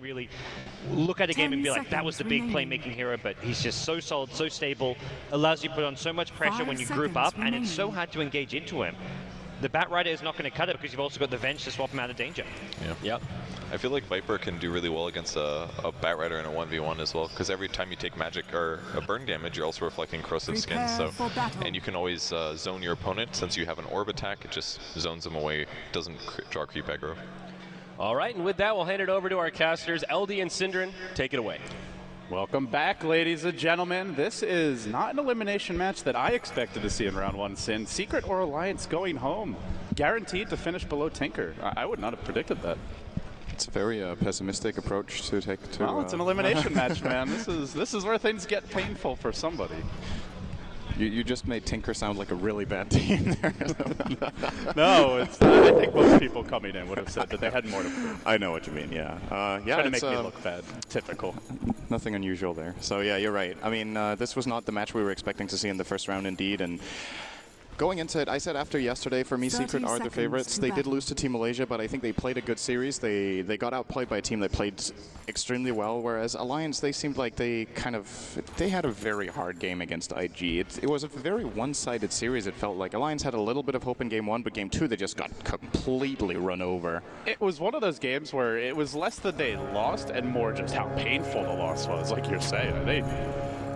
really look at a game and be like, that was the big playmaking hero, but he's just so solid, so stable, allows you to put on so much pressure when you group up, and it's so hard to engage into him. The Batrider is not going to cut it because you've also got the Venge to swap him out of danger. Yeah. Yep. I feel like Viper can do really well against a Batrider in a 1v1 as well, because every time you take magic or a burn damage, you're also reflecting corrosive skin. So, and you can always zone your opponent. Since you have an orb attack, it just zones them away, doesn't draw creep aggro. All right, and with that, we'll hand it over to our casters, LD and Synderen. Take it away. Welcome back, ladies and gentlemen. This is not an elimination match that I expected to see in round one, Sin. Secret or Alliance going home, guaranteed to finish below Tinker. I would not have predicted that. It's a very pessimistic approach to take to. Well, it's an elimination match, man. This is where things get painful for somebody. You just made Tinker sound like a really bad team there. No, it's I think most people coming in would have said that they had more to prove. I know what you mean, yeah. Yeah, trying to make me look bad. Typical. Nothing unusual there. So yeah, you're right. I mean, this was not the match we were expecting to see in the first round indeed, and going into it, I said after yesterday, for me, Secret are the favorites. They did lose to Team Malaysia, but I think they played a good series. They got outplayed by a team that played extremely well, whereas Alliance, they seemed like they had a very hard game against IG. It was a very one-sided series, it felt like. Alliance had a little bit of hope in game one, but game two, they just got completely run over. It was one of those games where it was less that they lost and more just how painful the loss was, like you're saying.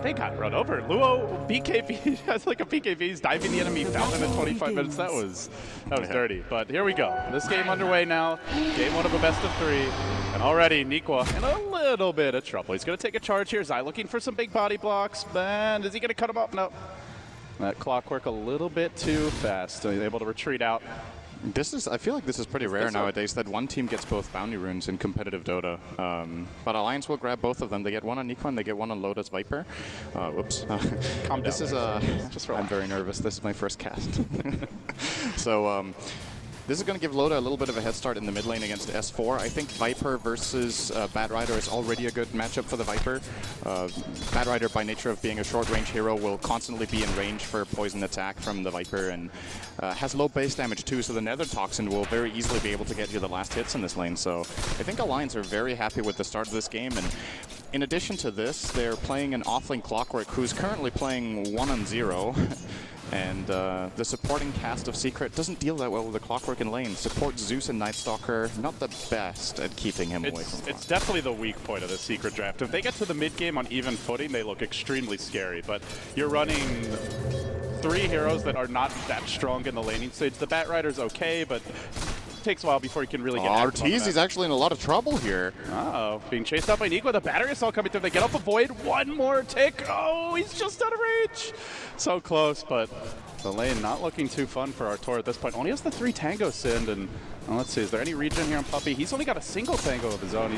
They got run over. Luo BKB has like a BKB. He's diving the enemy fountain in 25 minutes. That was dirty. But here we go. This game underway now. Game one of a best of three. And already Nikwa in a little bit of trouble. He's going to take a charge here. Zai looking for some big body blocks. And is he going to cut him off? No. That clockwork a little bit too fast. So he's able to retreat out. I feel like this is pretty rare nowadays that one team gets both bounty runes in competitive Dota. But Alliance will grab both of them. They get one on Nikwa and they get one on Lotus Viper. Whoops. Calm down. This is I'm very nervous. This is my first cast. So this is going to give Loda a little bit of a head start in the mid lane against S4. I think Viper versus Batrider is already a good matchup for the Viper. Batrider, by nature of being a short-range hero, will constantly be in range for poison attack from the Viper, and has low base damage too, so the Nether Toxin will very easily be able to get you the last hits in this lane. So I think Alliance are very happy with the start of this game, and in addition to this, they're playing an offlane Clockwork who's currently playing 1-on-0. And the supporting cast of Secret doesn't deal that well with the Clockwork in lane. Support Zeus and Nightstalker, not the best at keeping him away from It's definitely the weak point of the Secret draft. If they get to the mid game on even footing, they look extremely scary. But you're running three heroes that are not that strong in the laning stage. The Batrider's okay, but takes a while before he can really get Arteezy's actually in a lot of trouble here. Uh-oh, being chased out by Nikwa. The battery assault coming through. They get off a void. One more tick. Oh, he's just out of reach. So close, but the lane not looking too fun for Artur at this point. Only has the 3 Tango Sind, and well, let's see, is there any regen here on Puppey? He's only got a single Tango of his own.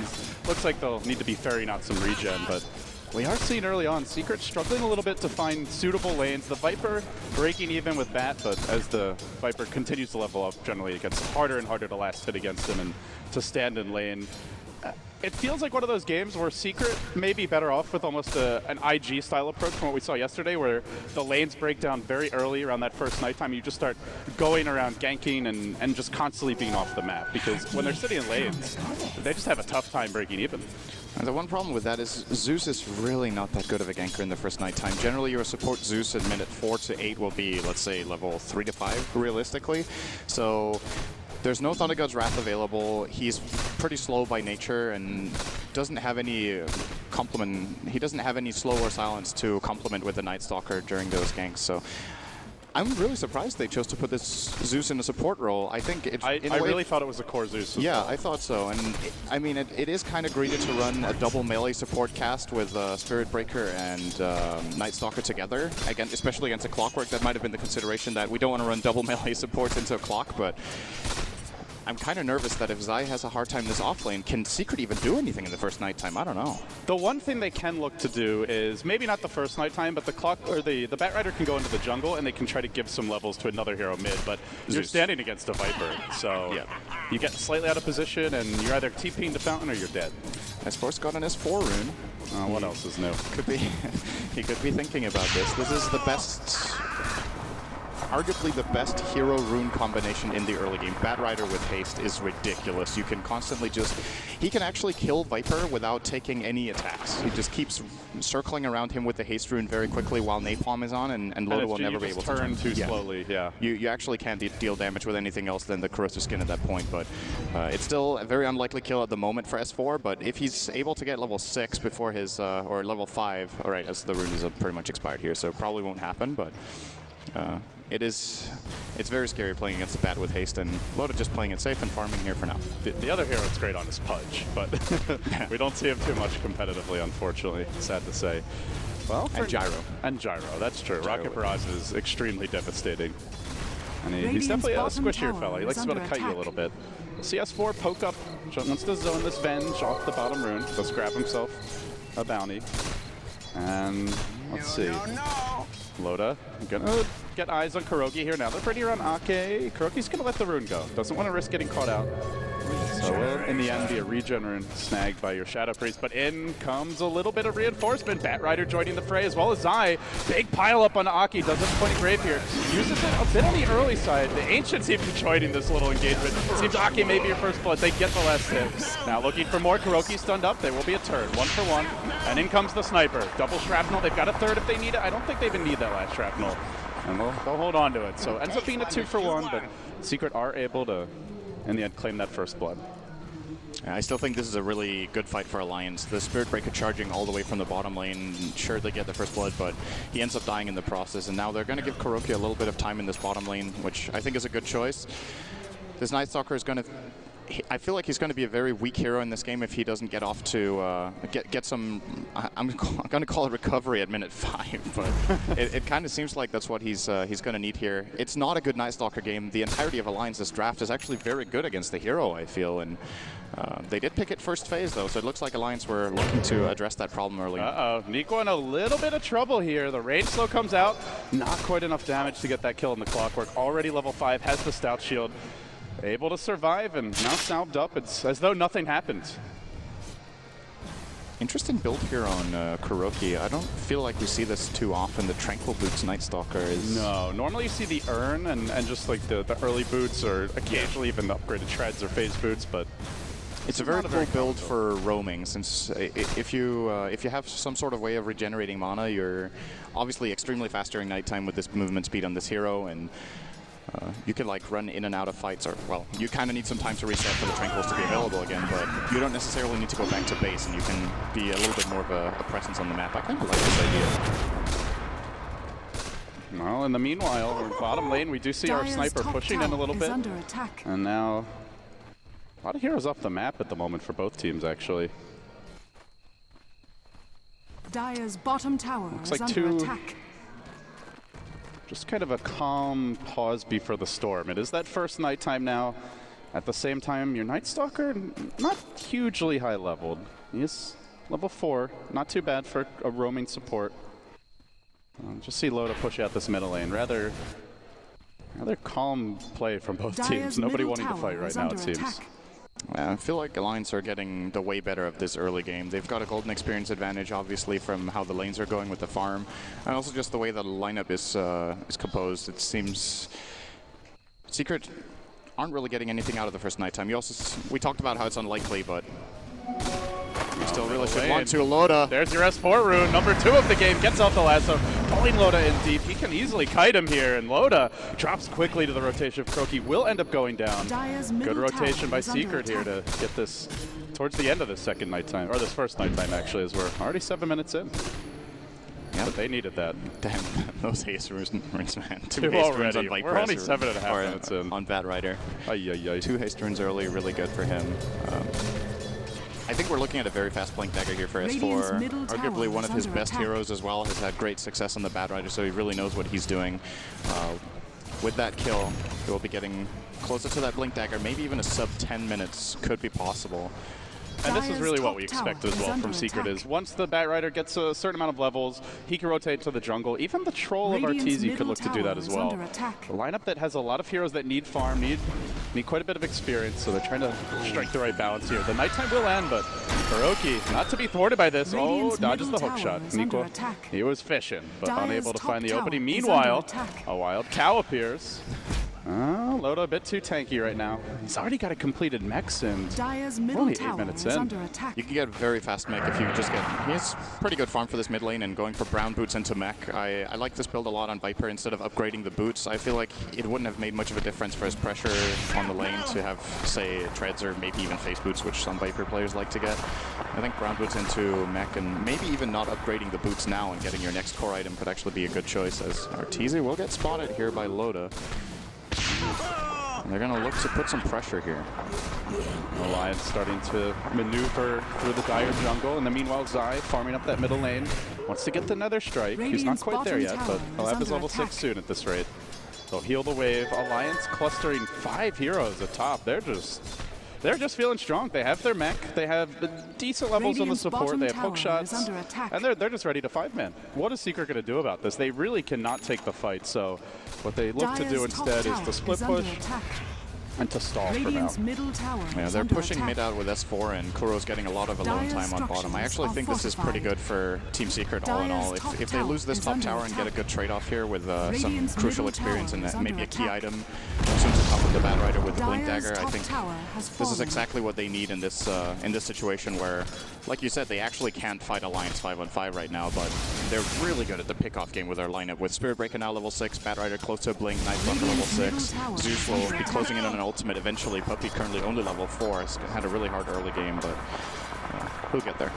Looks like they'll need to be ferrying out some regen, but we are seeing early on Secret struggling a little bit to find suitable lanes. The Viper breaking even with Bat, but as the Viper continues to level up, generally it gets harder and harder to last hit against him and to stand in lane. It feels like one of those games where Secret may be better off with almost an IG style approach from what we saw yesterday, where the lanes break down very early around that first nighttime. You just start going around ganking and just constantly being off the map, because when they're sitting in lanes, they just have a tough time breaking even. And the one problem with that is Zeus is really not that good of a ganker in the first nighttime. Generally, your support Zeus at minute 4 to 8 will be, let's say, level 3 to 5, realistically. So there's no Thunder God's Wrath available. He's pretty slow by nature and doesn't have any he doesn't have any slow or silence to complement with the Nightstalker during those ganks. So I'm really surprised they chose to put this Zeus in a support role. I think it's I really thought it was a core Zeus. Yeah, I thought so. And I mean, it is kind of greedy to run a double melee support cast with Spirit Breaker and Nightstalker together, again, especially against a Clockwork. That might have been the consideration, that we don't want to run double melee supports into a clock, but I'm kind of nervous that if Zai has a hard time this offlane, can Secret even do anything in the first nighttime? I don't know. The one thing they can look to do is maybe not the first nighttime, but the Batrider can go into the jungle and they can try to give some levels to another hero mid. But you're standing against a Viper, so yeah, you get slightly out of position and you're either TPing the fountain or you're dead. S4's got an S4 rune. What else is new? Could be he could be thinking about this. This is the best. arguably the best hero rune combination in the early game. Batrider with haste is ridiculous. You can constantly he can actually kill Viper without taking any attacks. He just keeps circling around him with the haste rune very quickly while Napalm is on, and Loda will never be able to turn too slowly. Yeah. You actually can't deal damage with anything else than the corrosive skin at that point, but it's still a very unlikely kill at the moment for S4, but if he's able to get level 6 before his, or level 5, alright, as the rune is pretty much expired here, so probably won't happen, but it's very scary playing against the Bat with haste, and Loda just playing it safe and farming here for now. The other hero that's great on is Pudge, but we don't see him too much competitively, unfortunately, sad to say. Well, and Gyro. And Gyro, that's true. Gyro Rocket Barrage is extremely devastating. And he's definitely a squishier fella. He likes to be able to kite you a little bit. CS4 poke up, wants to zone this Venge off the bottom rune. Let's grab himself a bounty. And let's see. Loda gonna get eyes on Kuroki here now. They're pretty around Ake. Kuroki's gonna let the rune go. Doesn't want to risk getting caught out. So will, in the end, be a regen rune snagged by your Shadow Priest. But in comes a little bit of reinforcement. Batrider joining the fray, as well as Zai. Big pile up on Aki. Does have a point of grave here. Uses it a bit on the early side. The Ancients even joining this little engagement. Seems Aki may be your first blood. They get the last hit. Now looking for more. Kuroki stunned up. There will be a turn. 1 for 1. And in comes the sniper. Double shrapnel. They've got a third if they need it. I don't think they even need that last shrapnel. And they'll hold on to it. So ends up being a 2 for 1, but Secret are able to, in the end, claim that first blood. I still think this is a really good fight for Alliance. The Spirit Breaker charging all the way from the bottom lane. Sure, they get the first blood, but he ends up dying in the process. And now they're going to give Kuroki a little bit of time in this bottom lane, which I think is a good choice. This Night Stalker is going to... I feel like he's going to be a very weak hero in this game if he doesn't get off to get some... I'm going to call it recovery at minute 5, but it kind of seems like that's what he's going to need here. It's not a good Night Stalker game. The entirety of Alliance this draft is actually very good against the hero, I feel, and they did pick it first phase though, so it looks like Alliance were looking to address that problem early. Nico in a little bit of trouble here. The range slow comes out. Not quite enough damage to get that kill in the Clockwork. Already level 5, has the Stout Shield. Able to survive and now salved up. It's as though nothing happened. Interesting build here on Kuroki. I don't feel like we see this too often. The Tranquil Boots Night Stalker is... No, normally you see the Urn and just like the early boots or occasionally even the upgraded Treads or phase boots, but... It's a very cool build for roaming, since if you have some sort of way of regenerating mana, you're obviously extremely fast during nighttime with this movement speed on this hero, and you can like run in and out of fights, or well, you kind of need some time to reset for the Tranquils to be available again, but you don't necessarily need to go back to base, and you can be a little bit more of a presence on the map. I kind of like this idea. Well, in the meanwhile, in bottom lane, we do see our sniper pushing in a little bit, and now a lot of heroes off the map at the moment for both teams, actually. Dire's bottom tower looks is like under attack. Just kind of a calm pause before the storm. It is that first nighttime now. At the same time, your Night Stalker, not hugely high leveled. He is level 4, not too bad for a roaming support. Just see Loda push out this middle lane. Rather calm play from both teams. Nobody wanting to fight right now, it seems. I feel like Alliance are getting the way better of this early game. They've got a golden experience advantage, obviously, from how the lanes are going with the farm, and also just the way the lineup is composed. It seems Secret aren't really getting anything out of the first nighttime. We talked about how it's unlikely, but you still really should want to. Loda. There's your S4 rune. Number 2 of the game gets off the lasso. Pulling Loda in deep. He can easily kite him here, and Loda drops quickly to the rotation of Kuroki. Will end up going down. Good rotation by Secret here to get this towards the end of this second nighttime, or this first nighttime actually, as we're already 7 minutes in. Yeah, but they needed that. Damn, those haste runes, man. 2 haste already. runes on Viper. We're only 7.5 minutes in. On Batrider. 2 haste runes early, really good for him. I think we're looking at a very fast Blink Dagger here for S4. Arguably one of his best heroes as well. Has had great success on the Batrider, so he really knows what he's doing. With that kill, he will be getting closer to that Blink Dagger. Maybe even a sub 10 minutes could be possible. And this is really what we expected as well from Secret is once the Batrider gets a certain amount of levels, he can rotate to the jungle. Even the Troll of Arteezy could look to do that as well. A lineup that has a lot of heroes that need farm, need quite a bit of experience, so they're trying to strike the right balance here. The nighttime will end, but KuroKy, not to be thwarted by this. Oh, dodges the hook shot. Neeko, he was fishing, but unable to find the opening. Meanwhile, a wild cow appears. Loda a bit too tanky right now. He's already got a completed mechs and only 8 minutes in. You can get very fast mech if you just get... He has pretty good farm for this mid lane and going for brown boots into mech. I like this build a lot on Viper instead of upgrading the boots. I feel like it wouldn't have made much of a difference for his pressure on the lane to have, say, treads or maybe even face boots, which some Viper players like to get. I think brown boots into mech and maybe even not upgrading the boots now and getting your next core item could actually be a good choice, as Arteezy will get spotted here by Loda. They're going to look to put some pressure here. Alliance starting to maneuver through the dire jungle, and then meanwhile Zai farming up that middle lane. Wants to get the Nether Strike. He's not quite there yet, but he'll have his level 6 soon at this rate. They'll heal the wave. Alliance clustering 5 heroes atop. They're just feeling strong. They have their mech. They have decent levels on the support. They have hook shots. And they're just ready to 5-man. What is Secret going to do about this? They really cannot take the fight. So what they look to do instead is to split push and to stall for now. Yeah, they're pushing mid out with S4, and Kuro's getting a lot of alone time on bottom. I actually think this is pretty good for Team Secret all in all. If they lose this top tower and get a good trade-off here with some crucial experience and maybe a key item soon to come with the Batrider with the Blink Dagger, I think this is exactly what they need in this situation where, like you said, they actually can't fight Alliance 5-on-5 right now, but they're really good at the pick-off game with their lineup. With Spirit Breaker now level 6, Batrider close to a Blink, Nightblocker level 6, Zeus will be closing in on an ultimate eventually. Puppey currently only level 4. Has had a really hard early game, but he'll get there.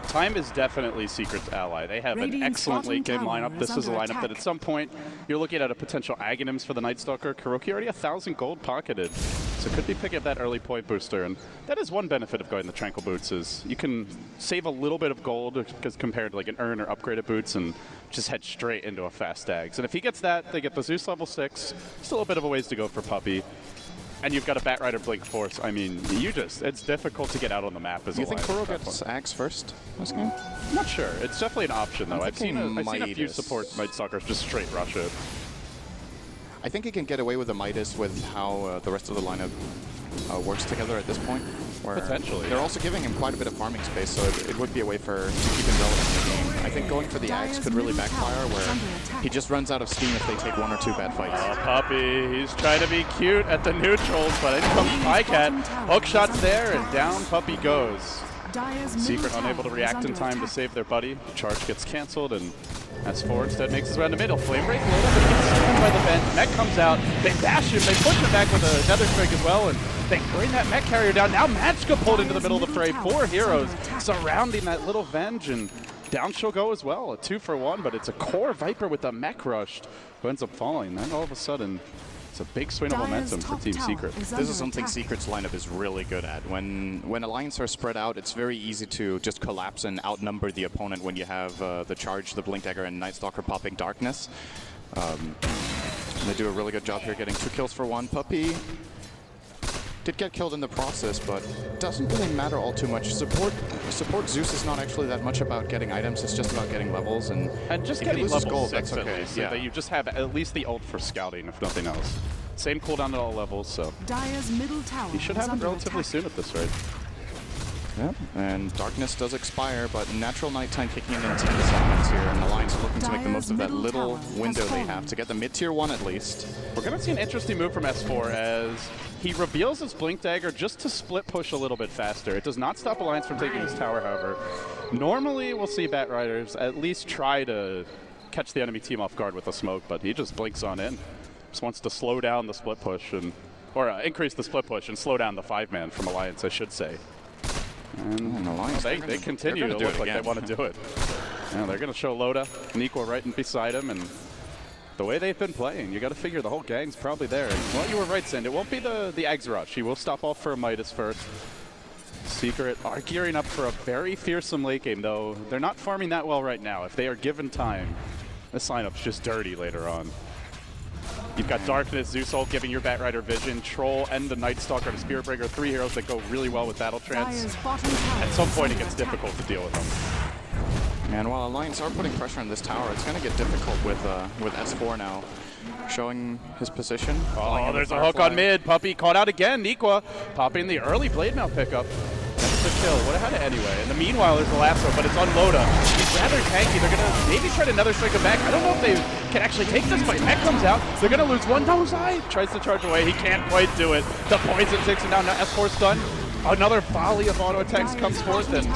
Time is definitely Secret's ally. They have an excellent late game lineup. This is a lineup that at some point you're looking at a potential Aghanims for the Night Stalker. KuroKy already 1,000 gold pocketed, so could be picking up that early point booster. And that is one benefit of going the Tranquil Boots is you can save a little bit of gold because compared to like an Urn or upgraded boots and just head straight into a fast Ags. And if he gets that, they get the Zeus level 6. Still a bit of a ways to go for Puppey. And you've got a Batrider Blink Force. I mean, it's difficult to get out on the map as Do you think Kuro gets Axe first this game? I'm not sure. It's definitely an option, though. I've seen a few support Night Stalkers just straight rush it. I think he can get away with the Midas with how the rest of the lineup works together at this point. Potentially. They're also giving him quite a bit of farming space, so it would be a way to keep him relevant in the game. I think going for the Axe could really backfire, where he just runs out of steam if they take 1 or 2 bad fights. Oh, Puppey, he's trying to be cute at the neutrals, but in comes Pajkatt. Hook shots there, and down Puppey goes. Secret unable to react in time to save their buddy. The charge gets canceled, and S4 instead makes his way in the middle. Flame Break Loda, but he gets stunned by the vent. Mech comes out, they bash him, they push him back with a Nether Strike as well, and they bring that mech carrier down. Now Magicka pulled into the middle of the fray. 4 heroes surrounding that little Venge, and down she'll go as well. A 2-for-1, but it's a core Viper with the mech rushed who ends up falling. Then all of a sudden, it's a big swing of momentum for Team Secret. This is something Secret's lineup is really good at. When Alliance are spread out, it's very easy to just collapse and outnumber the opponent when you have the Charge, the Blink Dagger, and Night Stalker popping Darkness. They do a really good job here getting 2 kills for 1. Puppey did get killed in the process, but doesn't really matter all too much. Support Zeus is not actually that much about getting items, it's just about getting levels, and just if getting level gold, 6 that's okay. at least, so that you just have at least the ult for scouting, if nothing else. Same cooldown at all levels, so he should have it relatively soon at this rate. Yep, and Darkness does expire, but Natural Nighttime kicking in 10 seconds here, and Alliance looking to make the most of that little window they have to get the mid-tier 1 at least. We're going to see an interesting move from S4 as he reveals his Blink Dagger just to split push a little bit faster. It does not stop Alliance from taking his tower, however. Normally, we'll see Batriders at least try to catch the enemy team off guard with a smoke, but he just blinks on in. Just wants to slow down the split push, or increase the split push and slow down the 5-man from Alliance, I should say. And Alliance, they continue to look like they want to do it. Yeah, they're going to show Loda, Neeko right beside him, and the way they've been playing, you got to figure the whole gang's probably there. And, well, you were right, Sand. It won't be the Eggs rush. He will stop off for a Midas first. Secret are gearing up for a very fearsome late game, though. They're not farming that well right now. If they are given time, this lineup's just dirty later on. You've got Darkness, Zeus Ult giving your Batrider vision, Troll, and the Night Stalker and Spirit Breaker, 3 heroes that go really well with Battle Trance. At some point it gets difficult to deal with them. And while Alliance are putting pressure on this tower, it's going to get difficult with S4 now. Showing his position. Oh, there's a hook on mid. Puppey caught out again. Nikwa popping the early blade mail pickup. That's the kill. Would have had it anyway. In the meanwhile, there's the lasso, but it's on Loda. He's rather tanky. They're going to maybe try another strike him back. I don't know if they can actually take this fight. Mech comes out. They're going to lose one. No, Zai tries to charge away. He can't quite do it. The poison takes him down. Now S4's done. Another volley of auto attacks comes forth, and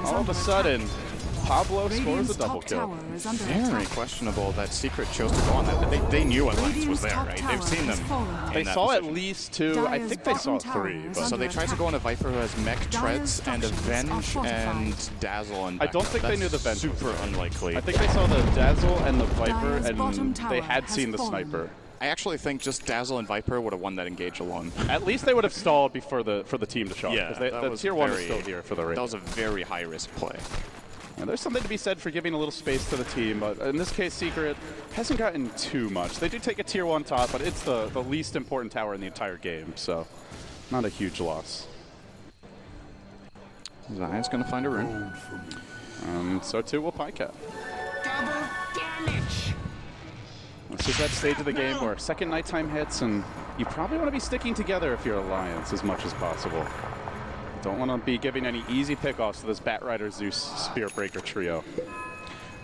all of a sudden, Pablo scores a double kill. Very questionable that Secret chose to go on that. They knew Alliance was there, right? They've seen them. They saw at least 2. I think they saw 3. But so they tried to go on a Viper who has Mech, Treads, and Avenge, and Dazzle. And I don't think they knew the Venge. Super unlikely. I think they saw the Dazzle and the Viper, and they had seen the Sniper. I actually think just Dazzle and Viper would have won that engage alone. At least they would have stalled before for the team to show. Yeah, the tier 1 is still here for the raid. That was a very high risk play. And there's something to be said for giving a little space to the team, but in this case, Secret hasn't gotten too much. They do take a tier 1 top, but it's the least important tower in the entire game, so not a huge loss. Zion's going to find a rune. So too will Pajkatt. Double damage. This is that stage of the game where second nighttime hits, and you probably want to be sticking together if you're Alliance as much as possible. Don't want to be giving any easy pickoffs to this Batrider Zeus Spirit Breaker trio.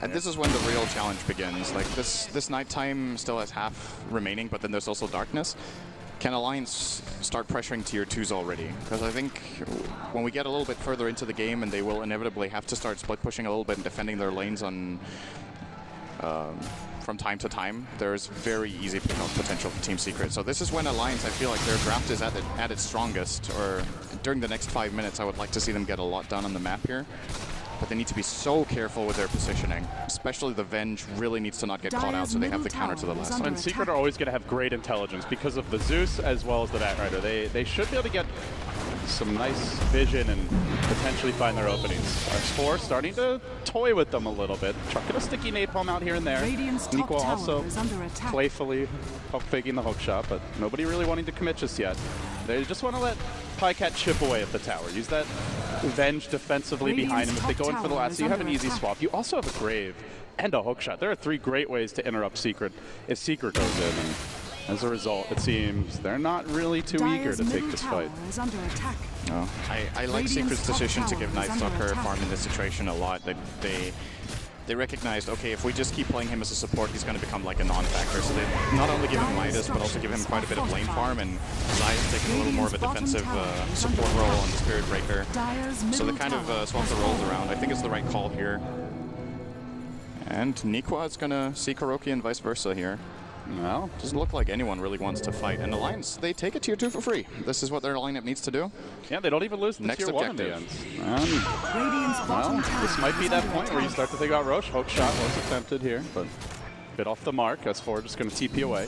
And this is when the real challenge begins. Like this nighttime still has half remaining, but then there's also darkness. Can Alliance start pressuring tier 2s already? Because I think when we get a little bit further into the game, and they will inevitably have to start split pushing a little bit and defending their lanes on from time to time, there's very easy pickoff potential for Team Secret. So this is when Alliance, I feel like their draft is at its strongest, or during the next 5 minutes, I would like to see them get a lot done on the map here. But they need to be so careful with their positioning. Especially the Venge really needs to not get caught out, so they have the counter to the last one. And Secret are always going to have great intelligence because of the Zeus as well as the Batrider. They should be able to get some nice vision and potentially find their openings. S4 starting to toy with them a little bit. Chucking a sticky napalm out here and there. Nikwa also playfully faking the hook shot, but nobody really wanting to commit just yet. They just want to let Pajkatt chip away at the tower. Use that Venge defensively behind him. If they go in for the last, so you have an easy swap. You also have a Grave and a hook shot. There are 3 great ways to interrupt Secret if Secret goes in. And as a result, it seems they're not really too eager to take this fight. No. I like Secret's decision to give Night Stalker farm in this situation a lot. They recognized, okay, if we just keep playing him as a support, he's going to become like a non-factor. So they not only give him Midas, but also give him quite a bit of lane farm, and Zai's taking a little more of a defensive support role on the Spirit Breaker. So they kind of swap the roles around. I think it's the right call here. And Nikwa is going to see Kuroki and vice versa here. Well, doesn't look like anyone really wants to fight. And Alliance, they take a tier 2 for free. This is what their lineup needs to do. Yeah, they don't even lose the Next tier 1 in the objective. end. Well, this might be that point where you start to think about Roche. Hook shot was attempted here, but bit off the mark. S4 just going to TP away.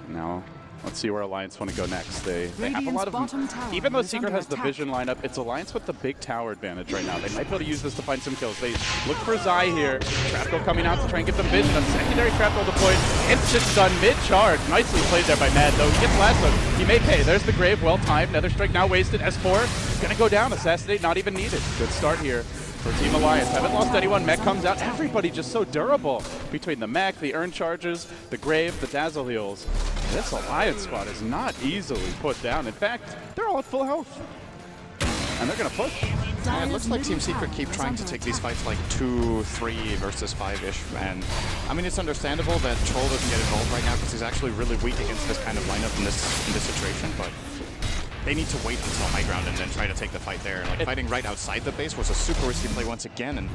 Now, let's see where Alliance want to go next. They have a lot of... Even though Secret has the vision lineup, it's Alliance with the big tower advantage right now. They might be able to use this to find some kills. They look for Zai here. Trapdoor coming out to try and get them vision. A secondary Trapdoor deployed. Instant stun mid-charge. Nicely played there by Mad, though. He gets lasso. He may pay. There's the Grave. Well-timed. Nether Strike now wasted. S4 going to go down. Assassinate not even needed. Good start here for Team Alliance. Haven't lost anyone. Mech comes out. Everybody just so durable. Between the Mech, the Urn Charges, the Grave, the Dazzle Heals. This Alliance squad is not easily put down. In fact, they're all at full health. And they're going to push. Yeah, it looks like Team Secret keep trying to take these fights like 2, 3 versus 5-ish. And I mean, it's understandable that Troll doesn't get involved right now because he's actually really weak against this kind of lineup in this situation. But they need to wait until high ground and then try to take the fight there. Like fighting right outside the base was a super risky play once again. And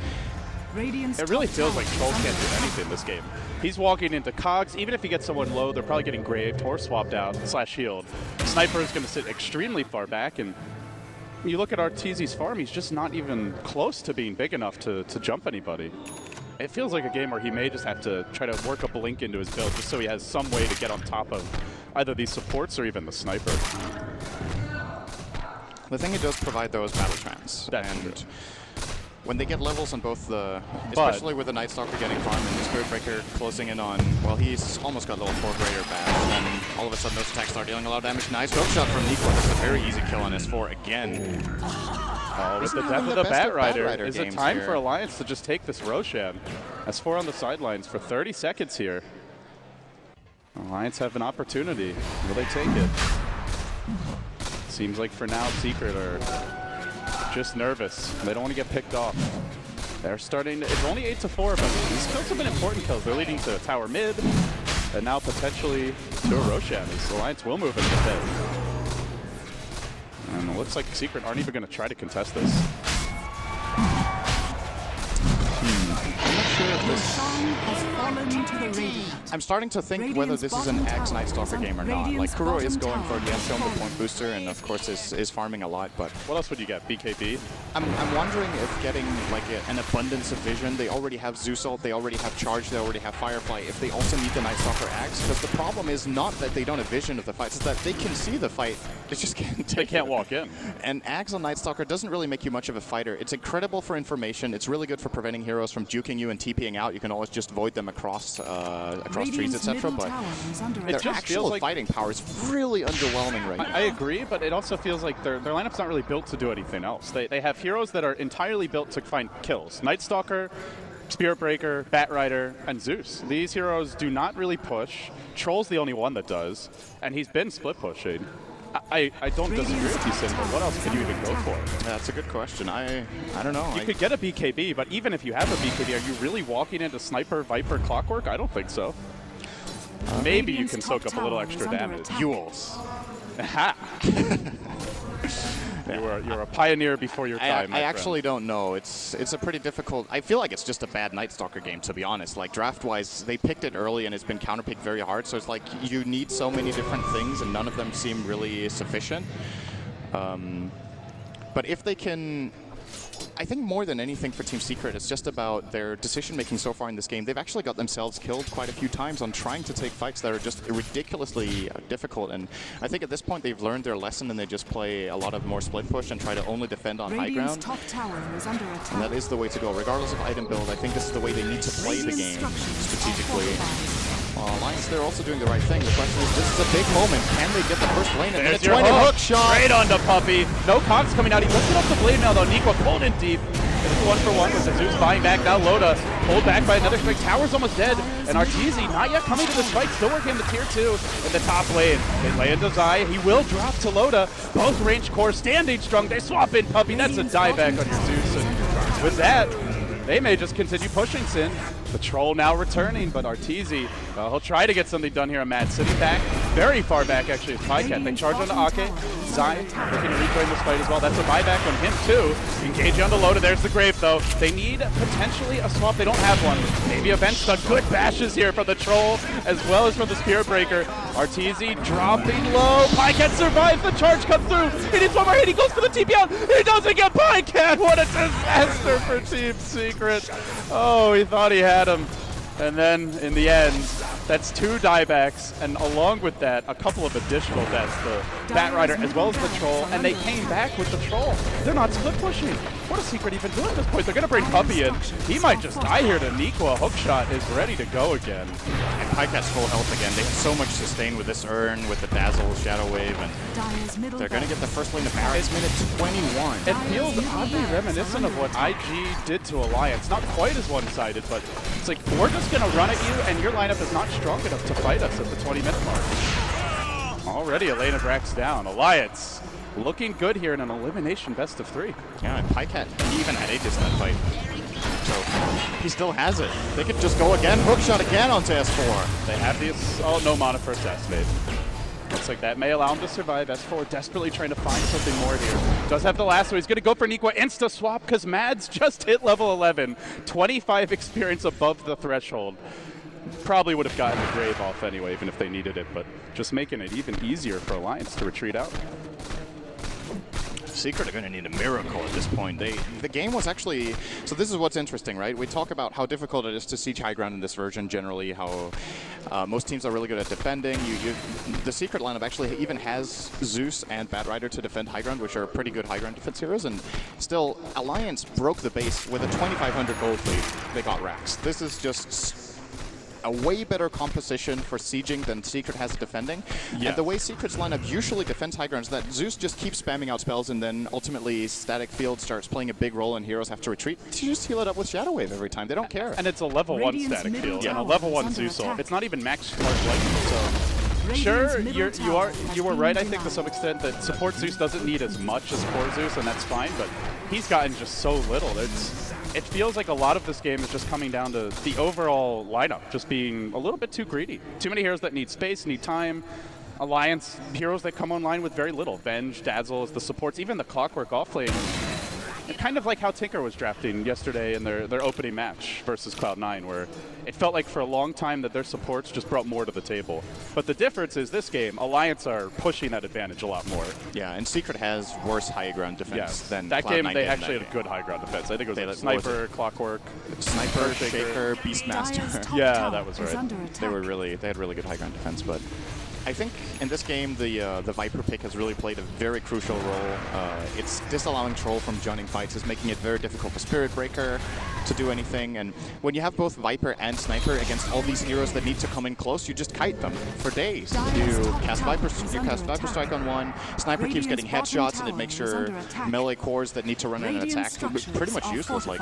it really feels like Troll can't do anything this game. He's walking into cogs. Even if he gets someone low, they're probably getting graved or swapped out / healed. Sniper is going to sit extremely far back, and you look at Arteezy's farm, he's just not even close to being big enough to jump anybody. It feels like a game where he may just have to try to work a blink into his build just so he has some way to get on top of either these supports or even the sniper. The thing it does provide, though, is battle trance. when they get levels on both the, especially with the Night Stalker getting farm and the Spirit Breaker closing in on, well, he's almost got level 4 greater bash, and all of a sudden those attacks start dealing a lot of damage. Nice hook shot from Nico. That's a very easy kill on S4 again. With the death of the Bat Rider, is it time for Alliance to just take this Roshan? S4 on the sidelines for 30 seconds here. Alliance have an opportunity. Will they take it? Seems like for now, Secret are just nervous. They don't want to get picked off. They're starting to, it's only 8-4, but these kills have been important kills. They're leading to a tower mid, and now potentially to a Roshan. As Alliance will move in with it. And it looks like Secret aren't even going to try to contest this. I'm starting to think whether this is an Axe Night Stalker game or not. Like, Kuro is going for the Show the point booster and of course is farming a lot, but what else would you get? BKB? I'm wondering if getting like an abundance of vision, they already have Zeus ult, they already have Charge, they already have Firefly, if they also need the Night Stalker Axe, because the problem is not that they don't have vision of the fights, it's that they can see the fight, they just can't take They can't it. walk in. And Axe on Night Stalker doesn't really make you much of a fighter. It's incredible for information, it's really good for preventing heroes from juking you and TPing out. You can always just void them across trees, etc. But their actual fighting power is really underwhelming right now. I agree, but it also feels like their lineup's not really built to do anything else. They have heroes that are entirely built to find kills. Night Stalker, Spirit Breaker, Bat Rider, and Zeus. These heroes do not really push. Troll's the only one that does, and he's been split pushing. I don't disagree with you, Sin, but what else could you even go for? That's a good question. I don't know. You could get a BKB, but even if you have a BKB, are you really walking into Sniper, Viper, Clockwork? I don't think so. Maybe you can soak up a little extra damage. Yules. Aha! You're a pioneer before your time. I actually don't know. It's a pretty difficult. I feel like it's just a bad Night Stalker game, to be honest. Like draft-wise, they picked it early and it's been counterpicked very hard. So it's like you need so many different things, and none of them seem really sufficient. But if they can. I think more than anything for Team Secret, it's just about their decision-making so far in this game. They've actually got themselves killed quite a few times on trying to take fights that are just ridiculously difficult. And I think at this point they've learned their lesson and they just play a lot of more split push and try to only defend on high ground. Top tower is under attack. And that is the way to go. Regardless of item build, I think this is the way they need to play the game strategically. Alliance, they're also doing the right thing. The question is, this is a big moment. Can they get the first lane? And There's a 20 hook shot! Straight onto Puppey. No Cox coming out. He lifted up the blade now, though. Nico pulled in deep. It's 1-for-1 with the Zeus buying back. Now Loda pulled back by another strike. Tower's almost dead. And Arteezy not yet coming to this fight. Still working the tier 2 in the top lane. They lay into Zai. He will drop to Loda. Both range cores standing strong. They swap in Puppey. That's a dieback on your Zeus. And with that, they may just continue pushing Sin. The Troll now returning, but Arteezy, he'll try to get something done here. Matt sitting back, very far back actually is Pajkatt. They charge onto Ake. Zai looking to rejoin this fight as well. That's a buyback on him too. Engaging on the Loda. There's the Grave though. They need potentially a swap. They don't have one. Maybe a bench stun. Good bashes here from the Troll as well as from the Spirit Breaker. Arteezy dropping low. Pajkatt survives. The charge comes through. He needs one more hit. He goes for the TP out. He doesn't get Pajkatt. What a disaster for Team Secret. Oh, he thought he had him. And then in the end, that's 2 diebacks, and along with that, a couple of additional deaths, the Bat Rider as well as the Troll, and they came back with the Troll. They're not split pushing. What is Secret even doing at this point? They're going to bring Puppey in. He might just die here to Nico. A hook shot is ready to go again. And Pajkatt's full health again. They have so much sustain with this urn, with the Dazzle, Shadow Wave, and they're going to get the first lane of power. It's minute 21. It feels oddly reminiscent of what IG did to Alliance. Not quite as one-sided, but it's like, we're just going to run at you, and your lineup is not strong enough to fight us at the 20-minute mark. Already Elena Brax down. Alliance looking good here in an elimination best of 3. Yeah, and Pajkatt, he even had Aegis in that fight. So he still has it. They could just go again, hookshot again onto S4. They have these, oh, no mana for assassinate. Looks like that may allow him to survive. S4 desperately trying to find something more here. Does have the lasso. He's going to go for Nico. Insta swap because Mads just hit level 11. 25 experience above the threshold. Probably would have gotten the Grave off anyway, even if they needed it, but just making it even easier for Alliance to retreat out. Secret are going to need a miracle at this point. The game was actually... So this is what's interesting, right? We talk about how difficult it is to siege high ground in this version generally, how most teams are really good at defending. The Secret lineup actually even has Zeus and Batrider to defend high ground, which are pretty good high ground defense heroes, and still, Alliance broke the base with a 2,500 gold lead. They got racks. This is just a way better composition for sieging than Secret has defending. Yeah. And the way Secret's lineup usually defends high ground is that Zeus just keeps spamming out spells, and then ultimately Static Field starts playing a big role and heroes have to retreat. You just heal it up with Shadow Wave every time. They don't care. And it's a level 1 Static Field and a level 1 Zeus ult. It's not even max charge lightning, so... Sure, you were right, I think, to some extent, that support Zeus doesn't need as much as core Zeus, and that's fine, but he's gotten just so little. It feels like a lot of this game is just coming down to the overall lineup just being a little bit too greedy. Too many heroes that need space, need time. Alliance heroes that come online with very little. Venge, Dazzle as the supports, even the Clockwork offlane. And kind of like how Tinker was drafting yesterday in their opening match versus Cloud9, where it felt like for a long time that their supports just brought more to the table. But the difference is this game, Alliance are pushing that advantage a lot more. Yeah, and Secret has worse high ground defense than that Cloud9 game. They did actually had a good high ground defense. I think it was Sniper, Clockwork, Sniper, Shaker, Beastmaster. Yeah, that was right. They had really good high ground defense, but I think in this game the Viper pick has really played a very crucial role. It's disallowing Troll from joining fights, is making it very difficult for Spirit Breaker to do anything, and when you have both Viper and Sniper against all these heroes that need to come in close, you just kite them for days. You cast Viper Strike on one, Sniper keeps getting headshots, and it makes your melee cores that need to run in an attack pretty much useless. Like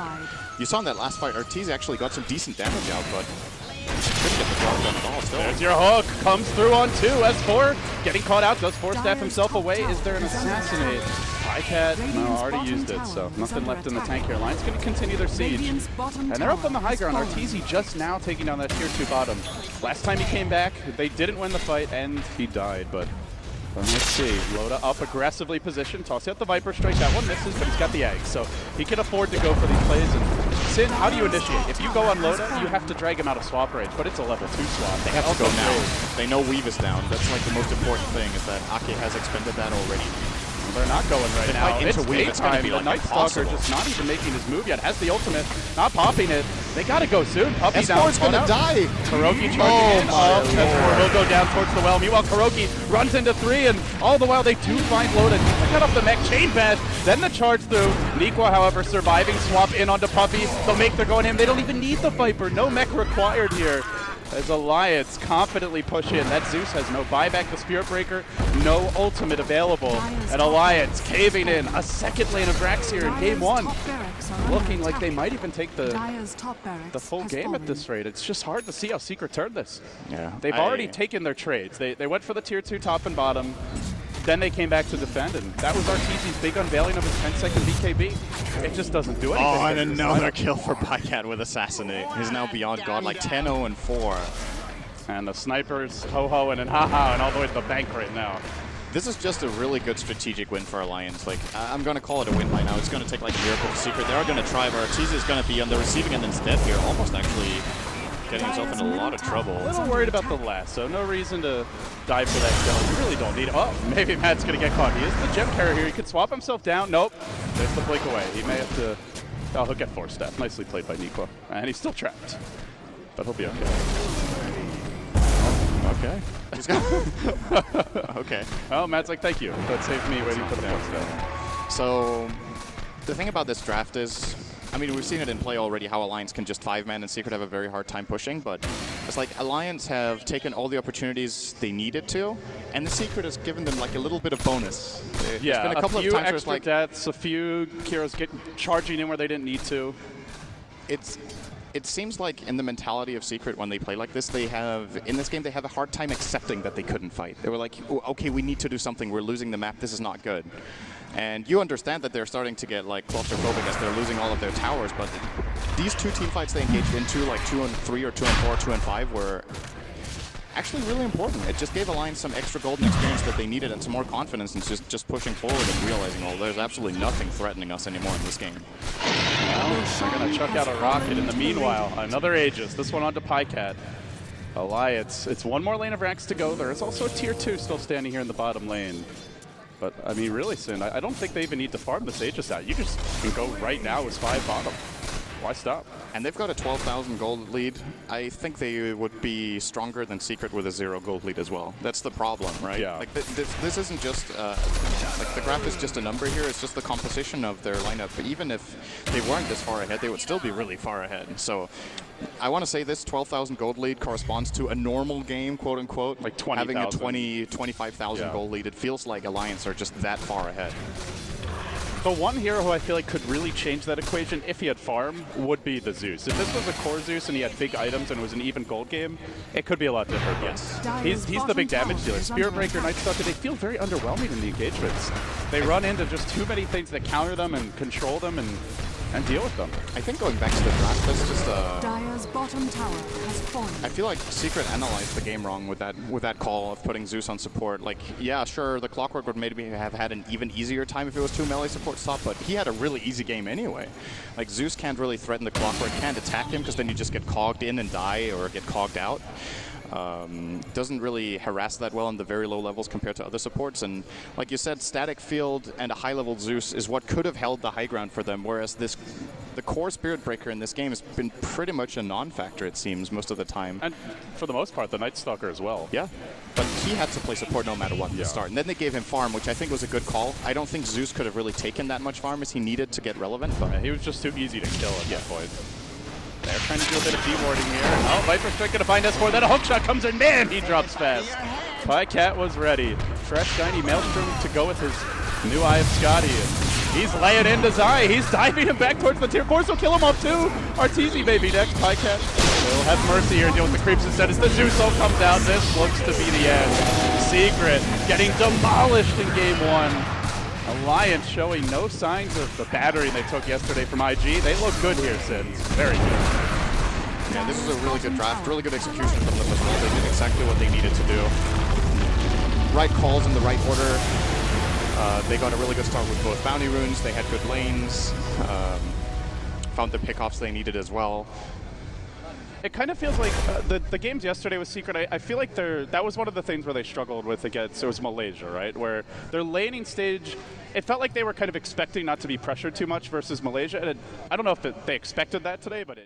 you saw in that last fight, Ortiz actually got some decent damage out, but couldn't get the job done at all still. There's your hook, comes through on 2, S4 getting caught out, does force staff himself away. Is there an assassinate? Pajkatt, no, already used it, so nothing left in the tank here. Alliance going to continue their siege. And they're up on the high ground. Arteezy just now taking down that tier 2 bottom. Last time he came back, they didn't win the fight, and he died, but let's see. Loda up aggressively positioned, toss out the Viper Strike. That one misses, but he's got the egg, so he can afford to go for these plays. And Sin, how do you initiate? If you go on Loda, you have to drag him out of swap range, but it's a level 2 swap. They have to go now. They know Weave is down. That's like the most important thing, is that Ake has expended that already. They're not going right now. It's daytime. The Night Stalker just not even making his move yet. Has the ultimate, not popping it. They gotta go soon. Puppy down. S4's gonna die. Kuroki charging in. S4 will go down towards the well. Meanwhile, Kuroki runs into 3, and all the while they do find Loda. They cut off the mech, chain bash, then the charge through. Nikwa, however, surviving. Swap in onto Puppy. They'll make their go on him. They don't even need the Viper. No mech required here. As Alliance confidently push in. That Zeus has no buyback, the Spirit Breaker, no ultimate available. And Alliance caving in. A second lane of Drax here in game 1. Looking like they might even take the full game at this rate. It's just hard to see how Secret turned this. Yeah, They've already taken their trades. They went for the tier 2 top and bottom. Then they came back to defend, and that was Arteezy's big unveiling of his 10-second BKB. It just doesn't do anything. Oh, and another kill for Pajkatt with Assassinate. He's now beyond God, like 10-0-4. And the snipers ho-ho and haha and all the way to the bank right now. This is just a really good strategic win for Alliance. Like, I'm going to call it a win by now. It's going to take like a miracle for Secret. They are going to try, but Arteezy is going to be on the receiving end instead here, almost actually getting himself in a lot of trouble. A little worried about the last, so no reason to dive for that kill. You really don't need it. Oh, maybe Matt's going to get caught. He is the gem carrier here. He could swap himself down. Nope. There's the blink away. He may have to... Oh, he'll get force staff. Nicely played by Nikwa. And he's still trapped. But he'll be okay. Oh, okay. He's got okay. Well, Matt's like, thank you. That saved me waiting for the force staff. So, the thing about this draft is, I mean, we've seen it in play already, how Alliance can just 5-man and Secret have a very hard time pushing, but it's like Alliance have taken all the opportunities they needed to, and the Secret has given them like a little bit of bonus. Yeah, been a couple few of times extra where it's like deaths, a few heroes charging in where they didn't need to. It seems like in the mentality of Secret when they play like this, in this game they have a hard time accepting that they couldn't fight. They were like, oh, okay, we need to do something, we're losing the map, this is not good. And you understand that they're starting to get like claustrophobic as they're losing all of their towers, but these two team fights they engaged into, like 2-3 or 2-4, 2-5, were actually really important. It just gave Alliance some extra golden experience that they needed and some more confidence in just pushing forward and realizing, well, there's absolutely nothing threatening us anymore in this game. Well, they're going to chuck out a rocket. In the meanwhile, another Aegis. This one onto Pajkatt. Alliance, it's one more lane of Rax to go. There is also a tier 2 still standing here in the bottom lane. But, I mean, really, Sin, I don't think they even need to farm the Sages out. You just can go right now with 5 bottom. Why stop? And they've got a 12,000 gold lead. I think they would be stronger than Secret with a 0 gold lead as well. That's the problem, right? Yeah. Like this isn't just like the graph is just a number here. It's just the composition of their lineup. But even if they weren't this far ahead, they would still be really far ahead. So I want to say this 12,000 gold lead corresponds to a normal game, quote unquote. Like 20,000. Having a 25,000 gold lead. It feels like Alliance are just that far ahead. The one hero who I feel like could really change that equation if he had farm would be the Zeus. If this was a core Zeus and he had big items and it was an even gold game, it could be a lot different. Yes. He's the big damage dealer. Spirit Breaker, Night Stalker, they feel very underwhelming in the engagements. They run into just too many things that counter them and control them and deal with them. I think going back to the draft, that's just Dire's bottom tower has fallen. I feel like Secret analyzed the game wrong with that call of putting Zeus on support. Like, yeah, sure, the Clockwork would maybe have had an even easier time if it was 2 melee support stop, but he had a really easy game anyway. Like, Zeus can't really threaten the Clockwork, can't attack him because then you just get cogged in and die or get cogged out. Doesn't really harass that well in the very low levels compared to other supports, and like you said, static field and a high level Zeus is what could have held the high ground for them, whereas the core Spirit Breaker in this game has been pretty much a non-factor, it seems, most of the time. And for the most part, the Night Stalker as well. Yeah, but he had to play support no matter what at the start, and then they gave him farm, which I think was a good call. I don't think Zeus could have really taken that much farm as he needed to get relevant, but he was just too easy to kill at that point. They're trying to do a bit of D-warding here. Oh, Viper's Strike gonna find S4, then a hook shot comes in. Man, he drops fast. Pajkatt was ready. Fresh, shiny Maelstrom to go with his new Eye of Scotty. He's laying into Zai. He's diving him back towards the tier. Force will kill him off too. Arteezy baby next. Pajkatt will have mercy here and deal with the creeps instead as the Zeus all comes out. This looks to be the end. Secret getting demolished in game 1. Alliance showing no signs of the battering they took yesterday from IG. They look good here, Sid. Very good. Yeah, this is a really good draft, really good execution from them as well. They did exactly what they needed to do. Right calls in the right order. They got a really good start with both bounty runes. They had good lanes. Found the pickoffs they needed as well. It kind of feels like the games yesterday with Secret, I feel like that was one of the things where they struggled with against, it was Malaysia, right? Where their laning stage, it felt like they were kind of expecting not to be pressured too much versus Malaysia. And I don't know if they expected that today, but